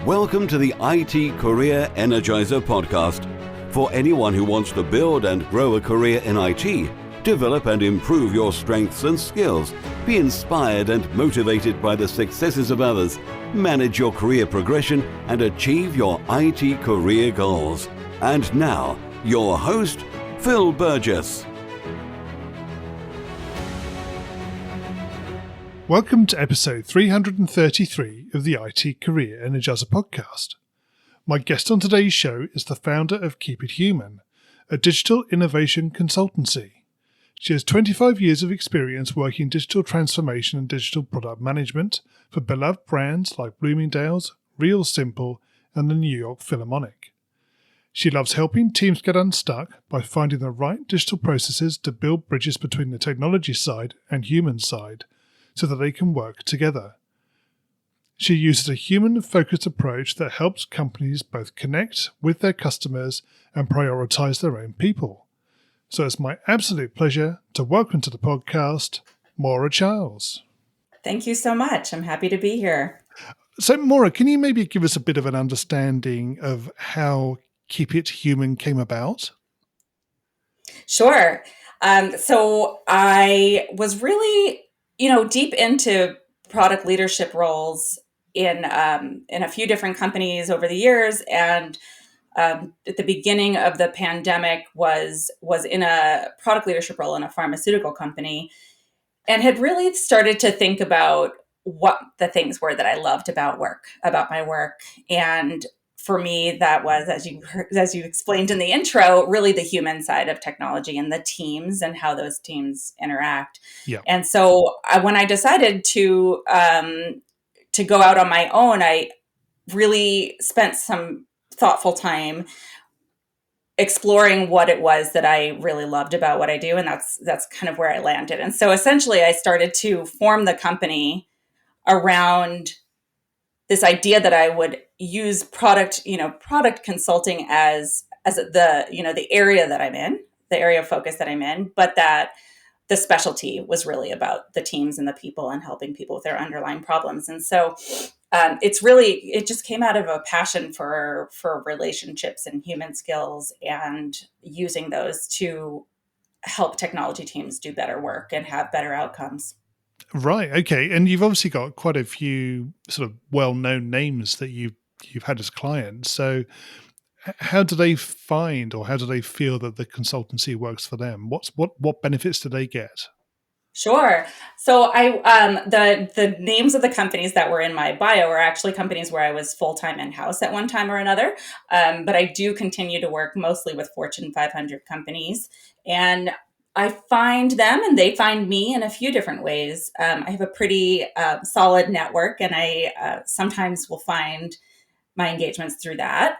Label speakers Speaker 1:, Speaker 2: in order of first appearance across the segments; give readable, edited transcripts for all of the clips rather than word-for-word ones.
Speaker 1: Welcome to the IT Career Energizer podcast. For anyone who wants to build and grow a career in IT, develop and improve your strengths and skills, be inspired and motivated by the successes of others, manage your career progression, and achieve your IT career goals. And now, your host, Phil Burgess.
Speaker 2: Welcome to episode 333 of the IT Career Energizer podcast. My guest on today's show is the founder of Keep It Human, a digital innovation consultancy. She has 25 years of experience working in digital transformation and digital product management for beloved brands like Bloomingdale's, Real Simple, and the New York Philharmonic. She loves helping teams get unstuck by finding the right digital processes to build bridges between the technology side and human side, so that they can work together. She uses a human-focused approach that helps companies both connect with their customers and prioritize their own people. So it's my absolute pleasure to welcome to the podcast, Maura Charles.
Speaker 3: Thank you so much. I'm happy to be here.
Speaker 2: So Maura, can you maybe give us a bit of an understanding of how Keep It Human came about?
Speaker 3: Sure. So I was really deep into product leadership roles in a few different companies over the years, and at the beginning of the pandemic was in a product leadership role in a pharmaceutical company, and had really started to think about what the things were that I loved about my work. And for me, that was, as you explained in the intro, really the human side of technology and the teams and how those teams interact.
Speaker 2: Yeah.
Speaker 3: And so when I decided to go out on my own, I really spent some thoughtful time exploring what it was that I really loved about what I do. And that's kind of where I landed. And so essentially I started to form the company around this idea that I would use product consulting as the area that I'm in, the area of focus that I'm in, but that the specialty was really about the teams and the people and helping people with their underlying problems. And so it just came out of a passion for relationships and human skills and using those to help technology teams do better work and have better outcomes.
Speaker 2: Right. Okay. And you've obviously got quite a few sort of well-known names that you've had as clients. So how do they find, or how do they feel that the consultancy works for them? What benefits do they get?
Speaker 3: Sure. So the names of the companies that were in my bio are actually companies where I was full-time in-house at one time or another. But I do continue to work mostly with Fortune 500 companies, and I find them and they find me in a few different ways. I have a pretty solid network, and I sometimes will find my engagements through that.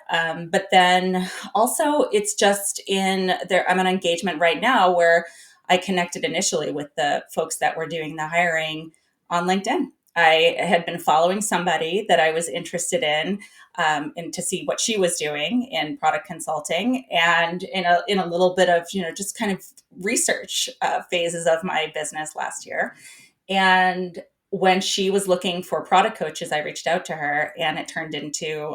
Speaker 3: But then also it's just in there. I'm in an engagement right now where I connected initially with the folks that were doing the hiring on LinkedIn. I had been following somebody that I was interested in to see what she was doing in product consulting, and in a little bit of just kind of research phases of my business last year. And when she was looking for product coaches, I reached out to her, and it turned into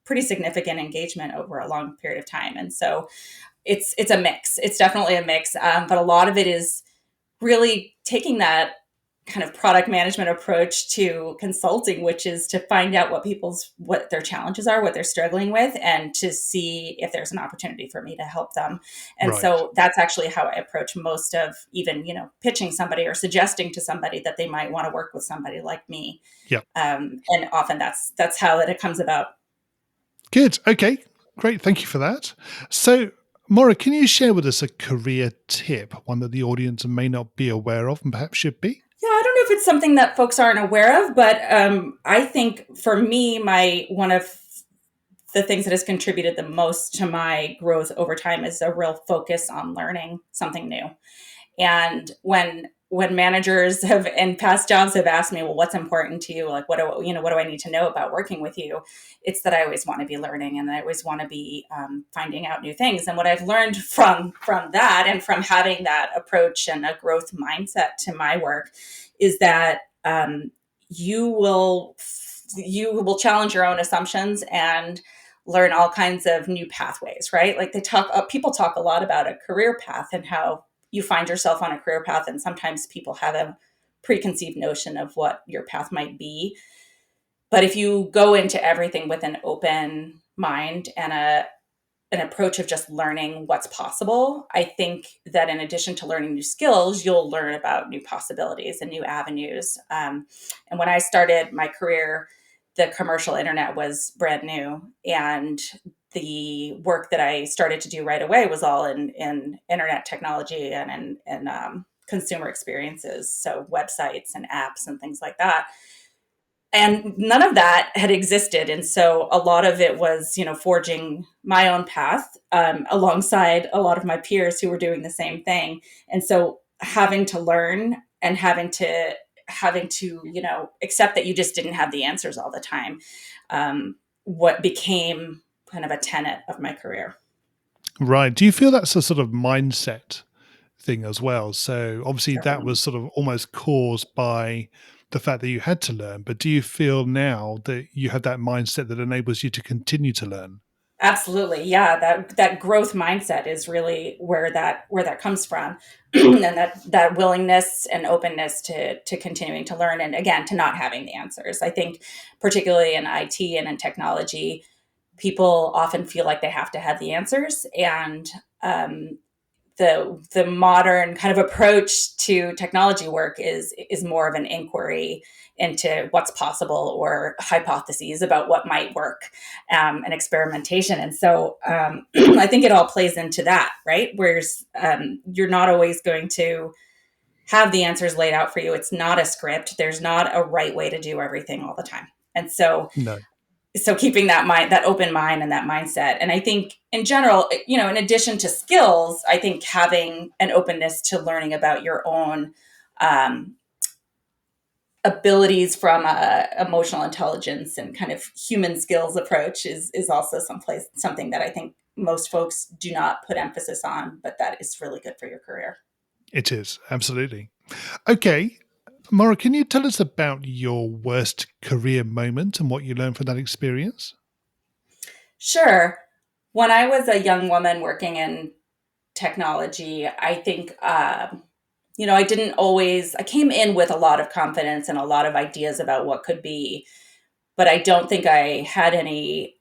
Speaker 3: pretty significant engagement over a long period of time. And so it's a mix. It's definitely a mix, but a lot of it is really taking that kind of product management approach to consulting, which is to find out what their challenges are, what they're struggling with, and to see if there's an opportunity for me to help them. And
Speaker 2: Right.
Speaker 3: So that's actually how I approach most of even, pitching somebody or suggesting to somebody that they might want to work with somebody like me.
Speaker 2: Yeah.
Speaker 3: And often that's how it comes about.
Speaker 2: Good. Okay. Great. Thank you for that. So, Maura, can you share with us a career tip, one that the audience may not be aware of and perhaps should be?
Speaker 3: Yeah, I don't know if it's something that folks aren't aware of, but I think for me, one of the things that has contributed the most to my growth over time is a real focus on learning something new. And when managers have in past jobs have asked me, well, what's important to you? Like, what do I need to know about working with you? It's that I always want to be learning, and I always want to be finding out new things. And what I've learned from that, and from having that approach and a growth mindset to my work, is that you will you will challenge your own assumptions and learn all kinds of new pathways, right? Like people talk a lot about a career path and how you find yourself on a career path. And sometimes people have a preconceived notion of what your path might be. But if you go into everything with an open mind and an approach of just learning what's possible, I think that in addition to learning new skills, you'll learn about new possibilities and new avenues. And when I started my career, the commercial internet was brand new. And the work that I started to do right away was all in internet technology and in consumer experiences. So websites and apps and things like that. And none of that had existed. And so a lot of it was, forging my own path alongside a lot of my peers who were doing the same thing. And so having to learn and having to, accept that you just didn't have the answers all the time, what became kind of a tenet of my career.
Speaker 2: Right. Do you feel that's a sort of mindset thing as well? So obviously that was sort of almost caused by the fact that you had to learn, but do you feel now that you have that mindset that enables you to continue to learn?
Speaker 3: Absolutely. Yeah. That growth mindset is really where that comes from. And that willingness and openness to continuing to learn, and again, to not having the answers. I think particularly in IT and in technology, people often feel like they have to have the answers. And the modern kind of approach to technology work is more of an inquiry into what's possible or hypotheses about what might work, and experimentation. And so I think it all plays into that, right? Whereas you're not always going to have the answers laid out for you. It's not a script. There's not a right way to do everything all the time. And so
Speaker 2: No.
Speaker 3: keeping that open mind and that mindset. And I think in general, in addition to skills, I think having an openness to learning about your own abilities from a emotional intelligence and kind of human skills approach is also something that I think most folks do not put emphasis on, but that is really good for your career.
Speaker 2: It is, absolutely. Okay. Maura, can you tell us about your worst career moment and what you learned from that experience?
Speaker 3: Sure. When I was a young woman working in technology, I think, I came in with a lot of confidence and a lot of ideas about what could be, but I don't think I had any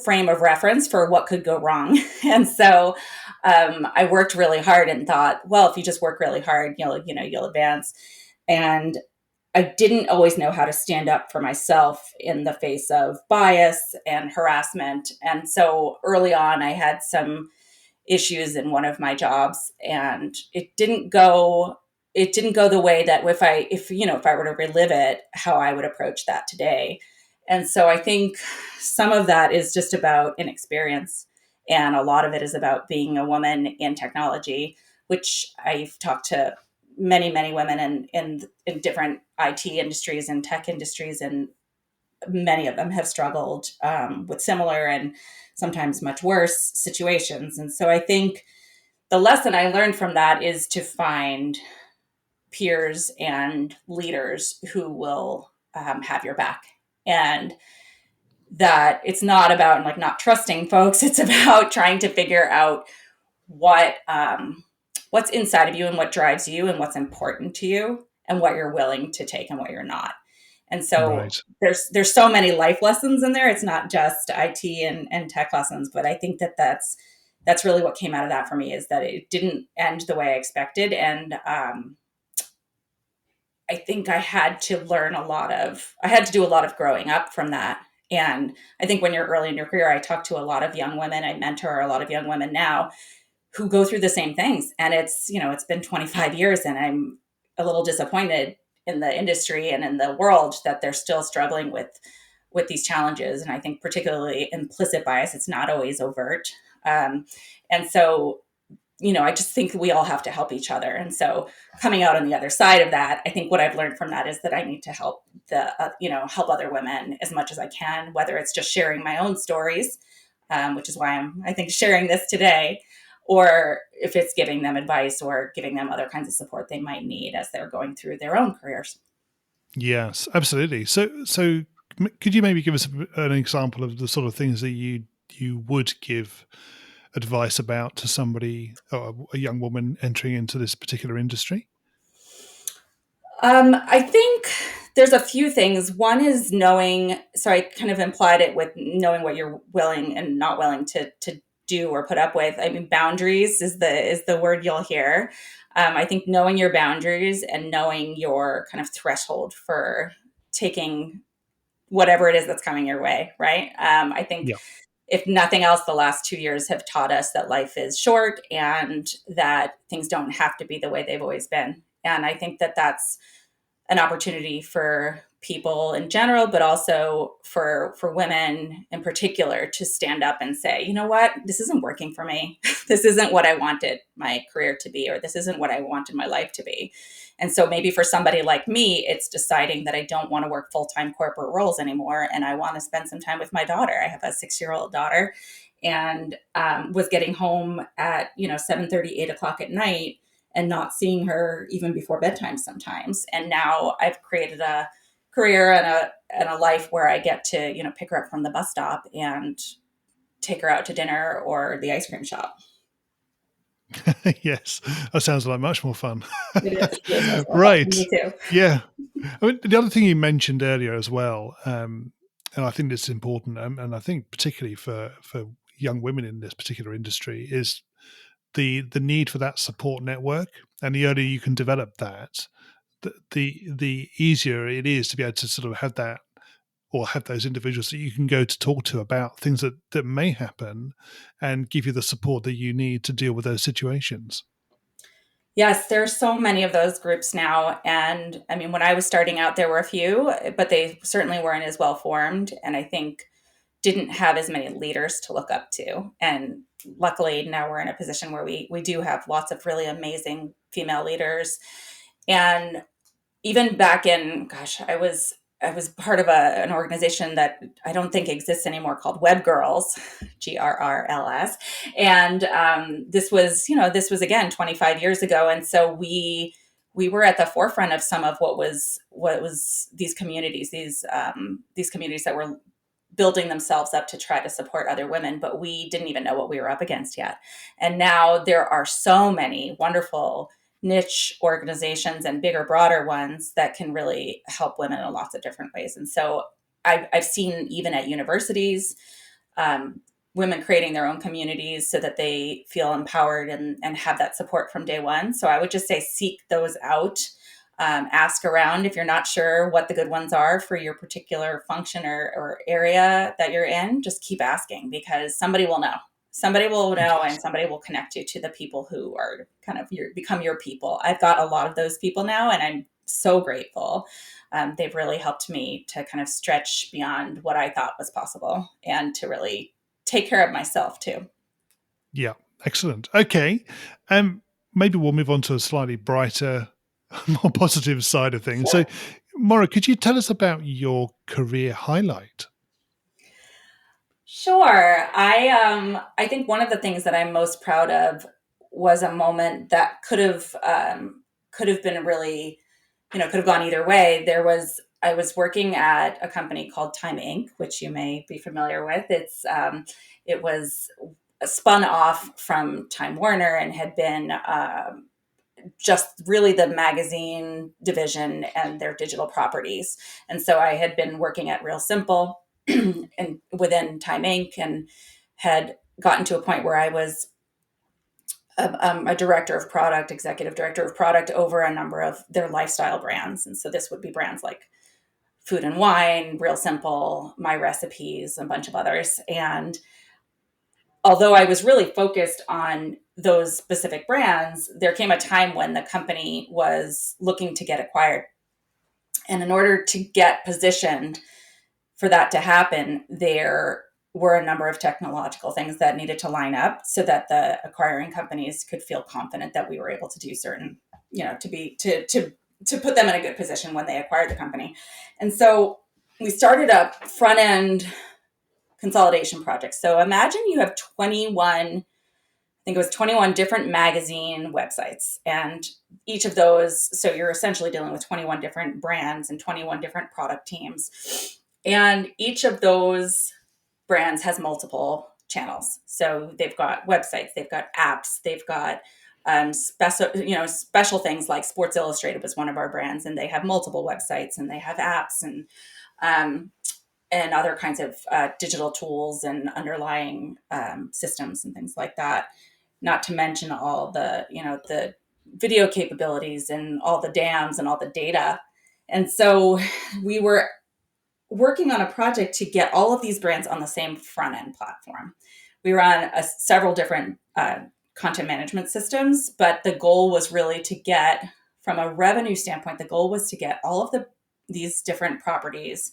Speaker 3: frame of reference for what could go wrong. And so I worked really hard and thought, well, if you just work really hard, you'll advance. And I didn't always know how to stand up for myself in the face of bias and harassment. And so early on, I had some issues in one of my jobs, and it didn't go the way that if I were to relive it, how I would approach that today. And so I think some of that is just about inexperience, and a lot of it is about being a woman in technology, which I've talked to many, many women in different IT industries and tech industries, and many of them have struggled with similar and sometimes much worse situations. And so I think the lesson I learned from that is to find peers and leaders who will have your back. And that it's not about like not trusting folks. It's about trying to figure out what's inside of you and what drives you and what's important to you and what you're willing to take and what you're not. And so
Speaker 2: Right.
Speaker 3: there's so many life lessons in there. It's not just IT and tech lessons, but I think that's really what came out of that for me, is that it didn't end the way I expected. And I think I had to do a lot of growing up from that. And I think when you're early in your career, I talk to a lot of young women. I mentor a lot of young women now who go through the same things. And it's been 25 years, and I'm a little disappointed in the industry and in the world that they're still struggling with these challenges. And I think particularly implicit bias, it's not always overt. And so, I just think we all have to help each other. And so coming out on the other side of that, I think what I've learned from that is that I need to help help other women as much as I can, whether it's just sharing my own stories, which is why I think sharing this today, or if it's giving them advice or giving them other kinds of support they might need as they're going through their own careers.
Speaker 2: Yes, absolutely. So could you maybe give us an example of the sort of things that you would give advice about to somebody or a young woman entering into this particular industry?
Speaker 3: I think there's a few things. One is knowing, so I kind of implied it with knowing what you're willing and not willing to do or put up with. I mean, boundaries is the word you'll hear. I think knowing your boundaries and knowing your kind of threshold for taking whatever it is that's coming your way, right? I think
Speaker 2: Yeah.
Speaker 3: if nothing else, the last 2 years have taught us that life is short and that things don't have to be the way they've always been. And I think that that's an opportunity for people in general, but also for women in particular to stand up and say, you know what, this isn't working for me. This isn't what I wanted my career to be, or this isn't what I wanted my life to be. And so maybe for somebody like me, it's deciding that I don't want to work full-time corporate roles anymore. And I want to spend some time with my daughter. I have a 6-year-old daughter, and was getting home at, 7:30, 8 o'clock at night and not seeing her even before bedtime sometimes. And now I've created a career and a life where I get to, pick her up from the bus stop and take her out to dinner or the ice cream shop.
Speaker 2: Yes, that sounds like much more fun.
Speaker 3: It is. It is much more fun for
Speaker 2: Right.
Speaker 3: me too.
Speaker 2: Yeah. I mean, the other thing you mentioned earlier as well, and I think it's important, and I think particularly for young women in this particular industry, is the need for that support network. And the earlier you can develop that, the easier it is to be able to sort of have that, or have those individuals that you can go to talk to about things that may happen, and give you the support that you need to deal with those situations.
Speaker 3: Yes, there's so many of those groups now. And I mean, when I was starting out, there were a few, but they certainly weren't as well formed. And I think didn't have as many leaders to look up to. And luckily now we're in a position where we do have lots of really amazing female leaders. And even back in, gosh, I was part of an organization that I don't think exists anymore called Web Girls, GRRLS, and this was again 25 years ago, and so we were at the forefront of some of what was these communities that were building themselves up to try to support other women, but we didn't even know what we were up against yet. And now there are so many wonderful niche organizations and bigger, broader ones that can really help women in lots of different ways. And so I've seen even at universities, women creating their own communities so that they feel empowered and have that support from day one. So I would just say seek those out. Ask around if you're not sure what the good ones are for your particular function or area that you're in. Just keep asking, because somebody will know. Somebody will know, and somebody will connect you to the people who are kind of become your people. I've got a lot of those people now, and I'm so grateful. They've really helped me to kind of stretch beyond what I thought was possible and to really take care of myself too.
Speaker 2: Yeah, excellent. Okay, maybe we'll move on to a slightly brighter, more positive side of things. So,
Speaker 3: Sure.
Speaker 2: Maura, could you tell us about your career highlight?
Speaker 3: Sure. I think one of the things that I'm most proud of was a moment that could have been really, could have gone either way. I was working at a company called Time Inc., which you may be familiar with. It was spun off from Time Warner and had been just really the magazine division and their digital properties. And so I had been working at Real Simple and within Time Inc. and had gotten to a point where I was a director of product, executive director of product over a number of their lifestyle brands. And so this would be brands like Food and Wine, Real Simple, My Recipes, a bunch of others. And although I was really focused on those specific brands, there came a time when the company was looking to get acquired. And in order to get positioned for that to happen, there were a number of technological things that needed to line up so that the acquiring companies could feel confident that we were able to do certain, to put them in a good position when they acquired the company. And so we started a front end consolidation project. So imagine you have 21 think it was 21 different magazine websites. And each of those, so you're essentially dealing with 21 different brands and 21 different product teams. And each of those brands has multiple channels. So they've got websites, they've got apps, they've got special things like Sports Illustrated was one of our brands, and they have multiple websites and they have apps and other kinds of digital tools and underlying systems and things like that. Not to mention all the video capabilities and all the dams and all the data. And so we were working on a project to get all of these brands on the same front end platform. We were on several different content management systems, but the goal was really to get, from a revenue standpoint, the goal was to get all of these different properties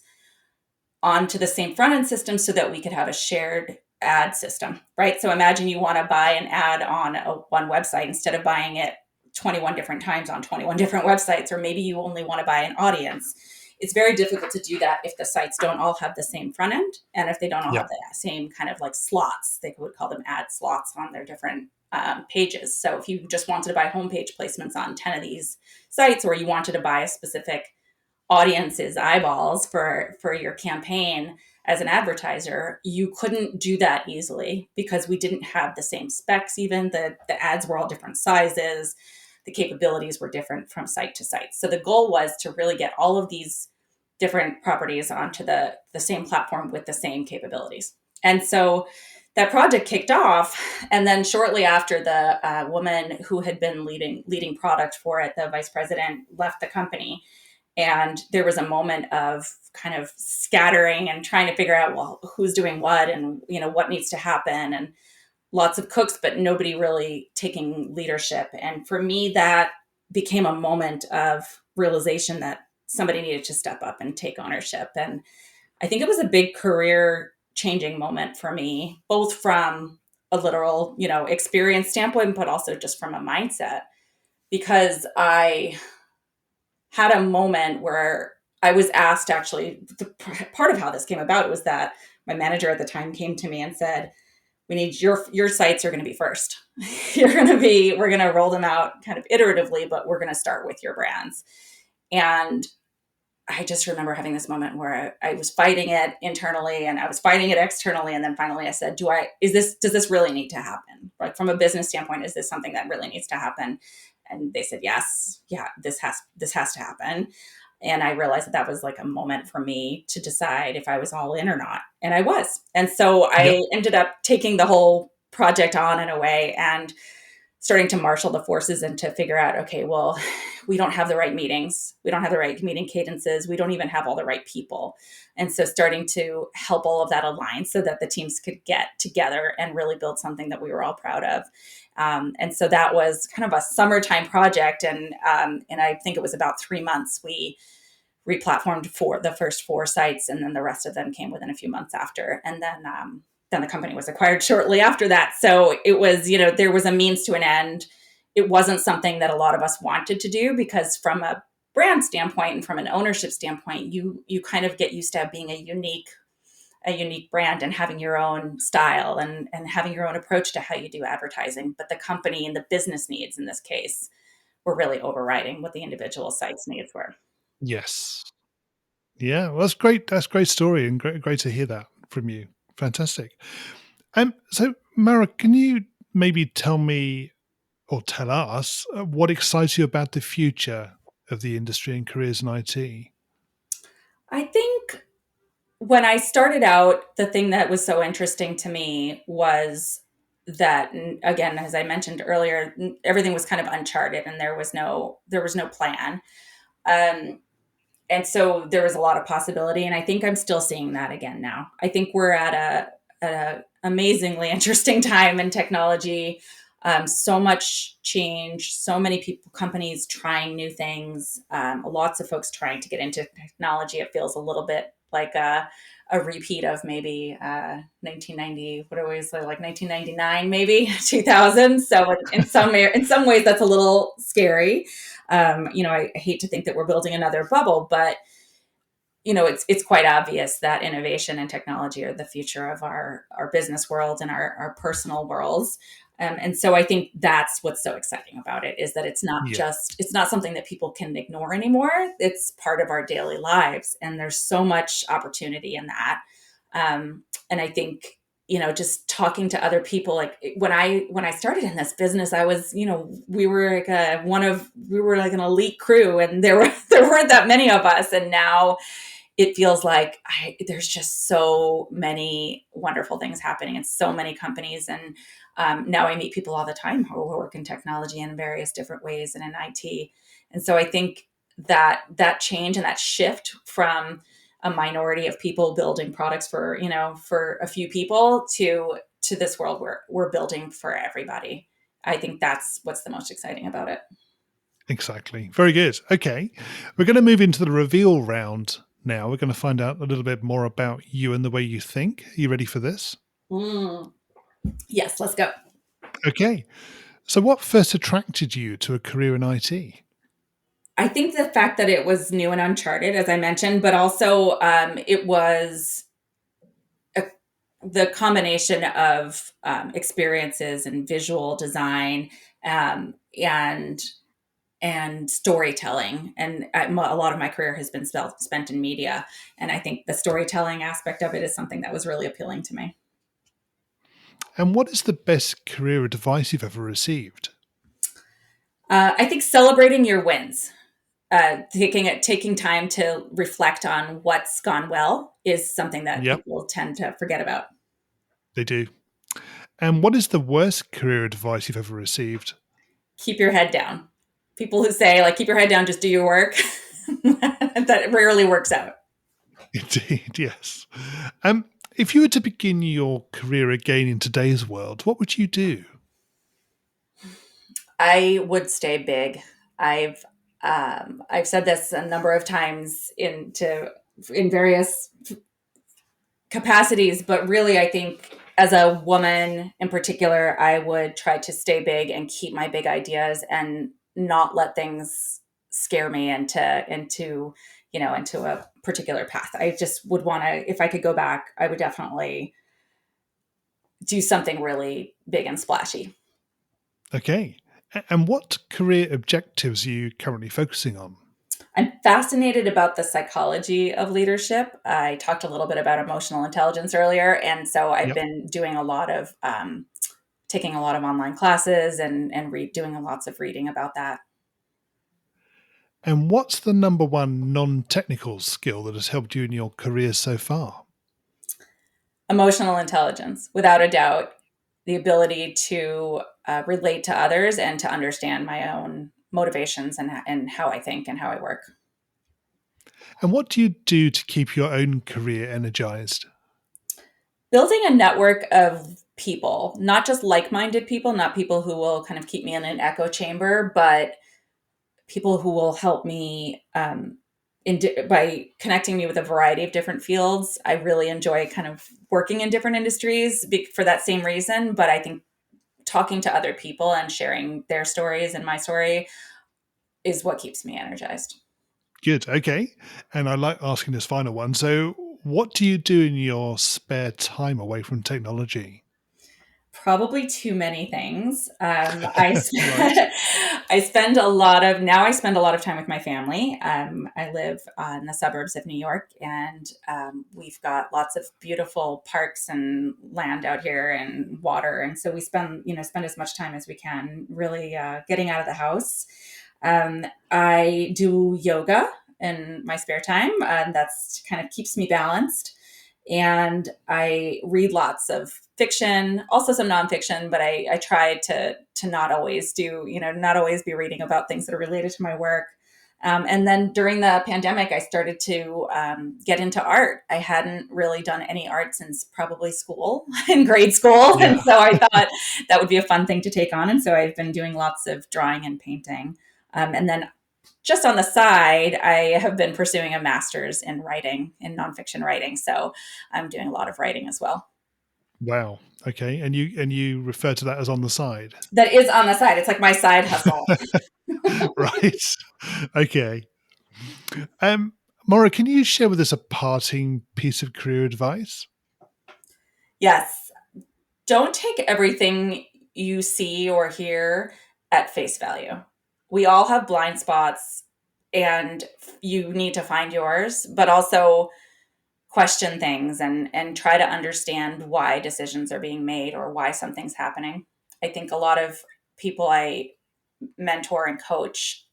Speaker 3: onto the same front end system so that we could have a shared ad system, right? So imagine you want to buy an ad on one website instead of buying it 21 different times on 21 different websites, or maybe you only want to buy an audience. It's very difficult to do that if the sites don't all have the same front end and if they don't all have the same kind of like slots. They would call them ad slots on their different pages. So if you just wanted to buy homepage placements on 10 of these sites, or you wanted to buy a specific audience's eyeballs for your campaign as an advertiser, you couldn't do that easily because we didn't have the same specs. Even the ads were all different sizes. The capabilities were different from site to site. So the goal was to really get all of these different properties onto the same platform with the same capabilities. And so that project kicked off. And then shortly after, the woman who had been leading product for it, the vice president, left the company. And there was a moment of kind of scattering and trying to figure out, well, who's doing what and, what needs to happen, and lots of cooks, but nobody really taking leadership. And for me, that became a moment of realization that somebody needed to step up and take ownership. And I think it was a big career changing moment for me, both from a literal, experience standpoint, but also just from a mindset, because I had a moment where I was asked, actually, part of how this came about was that my manager at the time came to me and said, we need your sites are going to be first. We're going to roll them out kind of iteratively, but we're going to start with your brands. And I just remember having this moment where I was fighting it internally and I was fighting it externally. And then finally I said, does this really need to happen? Like, from a business standpoint, is this something that really needs to happen? And they said, yes, yeah, this has to happen. And I realized that was like a moment for me to decide if I was all in or not. And I was. And so I ended up taking the whole project on in a way and starting to marshal the forces and to figure out, okay, well, we don't have the right meetings. We don't have the right meeting cadences. We don't even have all the right people. And so starting to help all of that align so that the teams could get together and really build something that we were all proud of. And so that was kind of a summertime project. And I think it was about 3 months. We replatformed for the first 4 sites, and then the rest of them came within a few months after. And then the company was acquired shortly after that. So it was, there was a means to an end. It wasn't something that a lot of us wanted to do, because from a brand standpoint and from an ownership standpoint, you kind of get used to being a unique brand and having your own style and having your own approach to how you do advertising. But the company and the business needs in this case were really overriding what the individual sites' needs were.
Speaker 2: Yes. Yeah, well, that's great. That's a great story, and great to hear that from you. Fantastic. So, Maura, can you maybe tell me or tell us what excites you about the future of the industry and careers in IT?
Speaker 3: I think when I started out, the thing that was so interesting to me was that, again, as I mentioned earlier, everything was kind of uncharted and there was no plan. And so there was a lot of possibility. And I think I'm still seeing that again now. I think we're at a amazingly interesting time in technology. So much change, so many companies trying new things, lots of folks trying to get into technology. It feels a little bit like a repeat of maybe 1990, what do we say, like 1999, maybe 2000. So in some ways, that's a little scary. I hate to think that we're building another bubble, but it's quite obvious that innovation and technology are the future of our business world and our personal worlds. And so I think that's what's so exciting about it, is that it's
Speaker 2: Yeah.
Speaker 3: not something that people can ignore anymore. It's part of our daily lives. And there's so much opportunity in that. And I think, just talking to other people, like when I started in this business, I was, we were like an elite crew, and there weren't that many of us. And now it feels like there's just so many wonderful things happening in so many companies. And now I meet people all the time who work in technology in various different ways and in IT. And so I think that change and that shift from a minority of people building products for a few people to this world where we're building for everybody. I think that's what's the most exciting about it.
Speaker 2: Exactly. Very good. Okay. We're going to move into the reveal round now. We're going to find out a little bit more about you and the way you think. Are you ready for this?
Speaker 3: Yes, let's go.
Speaker 2: Okay. So what first attracted you to a career in IT?
Speaker 3: I think the fact that it was new and uncharted, as I mentioned, but also it was the combination of experiences and visual design, and storytelling. And a lot of my career has been spent in media. And I think the storytelling aspect of it is something that was really appealing to me.
Speaker 2: And what is the best career advice you've ever received?
Speaker 3: I think celebrating your wins, taking time to reflect on what's gone well, is something that
Speaker 2: Yep,
Speaker 3: people tend to forget about.
Speaker 2: they do. And what is the worst career advice you've ever received?
Speaker 3: Keep your head down. People who say, like, keep your head down, just do your work, that rarely works out.
Speaker 2: Indeed, yes. If you were to begin your career again in today's world, what would you do?
Speaker 3: I would stay big. I've said this a number of times in various capacities, but really, I think as a woman in particular, I would try to stay big and keep my big ideas and not let things scare me into a particular path. I just would want to, if I could go back, I would definitely do something really big and splashy.
Speaker 2: Okay. And what career objectives are you currently focusing on?
Speaker 3: I'm fascinated about the psychology of leadership. I talked a little bit about emotional intelligence earlier. And so I've
Speaker 2: Yep.
Speaker 3: been doing a lot of, taking a lot of online classes and doing lots of reading about that.
Speaker 2: And what's the number one non-technical skill that has helped you in your career so far?
Speaker 3: Emotional intelligence, without a doubt, the ability to relate to others and to understand my own motivations and how I think and how I work.
Speaker 2: And what do you do to keep your own career energized?
Speaker 3: Building a network of people, not just like-minded people, not people who will kind of keep me in an echo chamber, but people who will help me by connecting me with a variety of different fields. I really enjoy kind of working in different industries for that same reason. But I think talking to other people and sharing their stories and my story is what keeps me energized.
Speaker 2: Good. Okay. And I like asking this final one. So, what do you do in your spare time away from technology?
Speaker 3: Probably too many things.
Speaker 2: Right.
Speaker 3: I spend a lot of now. I spend a lot of time with my family. I live in the suburbs of New York, and we've got lots of beautiful parks and land out here and water. And so we spend as much time as we can, really getting out of the house. I do yoga in my spare time, and that's kind of keeps me balanced. And I read lots of fiction, also some nonfiction, but I try to not always not always be reading about things that are related to my work. And then during the pandemic, I started to get into art. I hadn't really done any art since probably school, in grade school. And
Speaker 2: Yeah.
Speaker 3: so I thought that would be a fun thing to take on. And so I've been doing lots of drawing and painting. And then just on the side, I have been pursuing a master's in writing, in nonfiction writing. So I'm doing a lot of writing as well.
Speaker 2: Wow. Okay. And you refer to that as on the side.
Speaker 3: That is on the side. It's like my side hustle.
Speaker 2: Right. Okay. Maura, can you share with us a parting piece of career advice?
Speaker 3: Yes. Don't take everything you see or hear at face value. We all have blind spots, and you need to find yours, but also question things and try to understand why decisions are being made or why something's happening. I think a lot of people I mentor and coach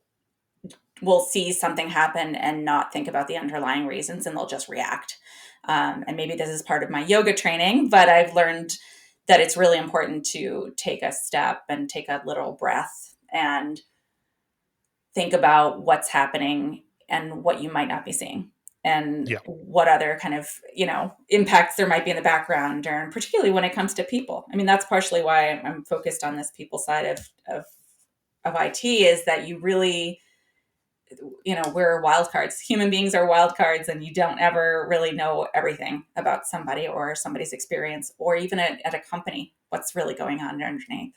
Speaker 3: will see something happen and not think about the underlying reasons, and they'll just react. And maybe this is part of my yoga training, but I've learned that it's really important to take a step and take a little breath and think about what's happening and what you might not be seeing, and what other kind of, impacts there might be in the background, and particularly when it comes to people. I mean, that's partially why I'm focused on this people side of IT, is that you really, we're wild cards. Human beings are wild cards, and you don't ever really know everything about somebody or somebody's experience, or even at a company, what's really going on underneath.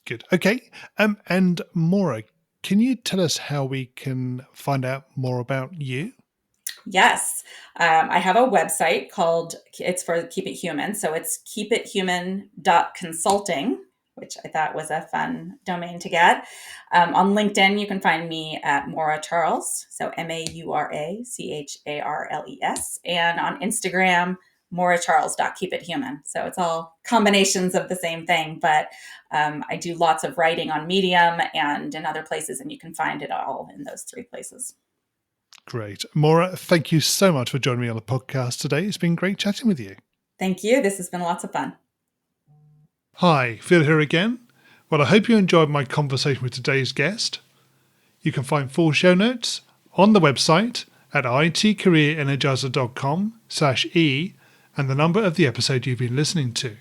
Speaker 2: Good. Okay. And Maura, can you tell us how we can find out more about you?
Speaker 3: Yes. I have a website it's for Keep It Human. So it's keepithuman.consulting, which I thought was a fun domain to get. On LinkedIn, you can find me at Maura Charles. So MauraCharles. And on Instagram, mauracharles.keepithuman. So it's all combinations of the same thing, but I do lots of writing on Medium and in other places, and you can find it all in those 3 places.
Speaker 2: Great. Maura, thank you so much for joining me on the podcast today. It's been great chatting with you.
Speaker 3: Thank you. This has been lots of fun.
Speaker 2: Hi, Phil here again. Well, I hope you enjoyed my conversation with today's guest. You can find full show notes on the website at itcareerenergizer.com/e and the number of the episode you've been listening to.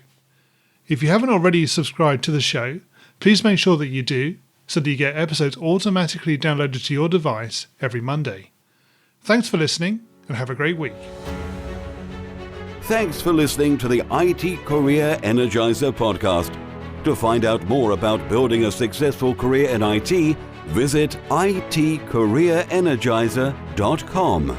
Speaker 2: If you haven't already subscribed to the show, please make sure that you do, so that you get episodes automatically downloaded to your device every Monday. Thanks for listening, and have a great week.
Speaker 1: Thanks for listening to the IT Career Energizer podcast. To find out more about building a successful career in IT, visit itcareerenergizer.com.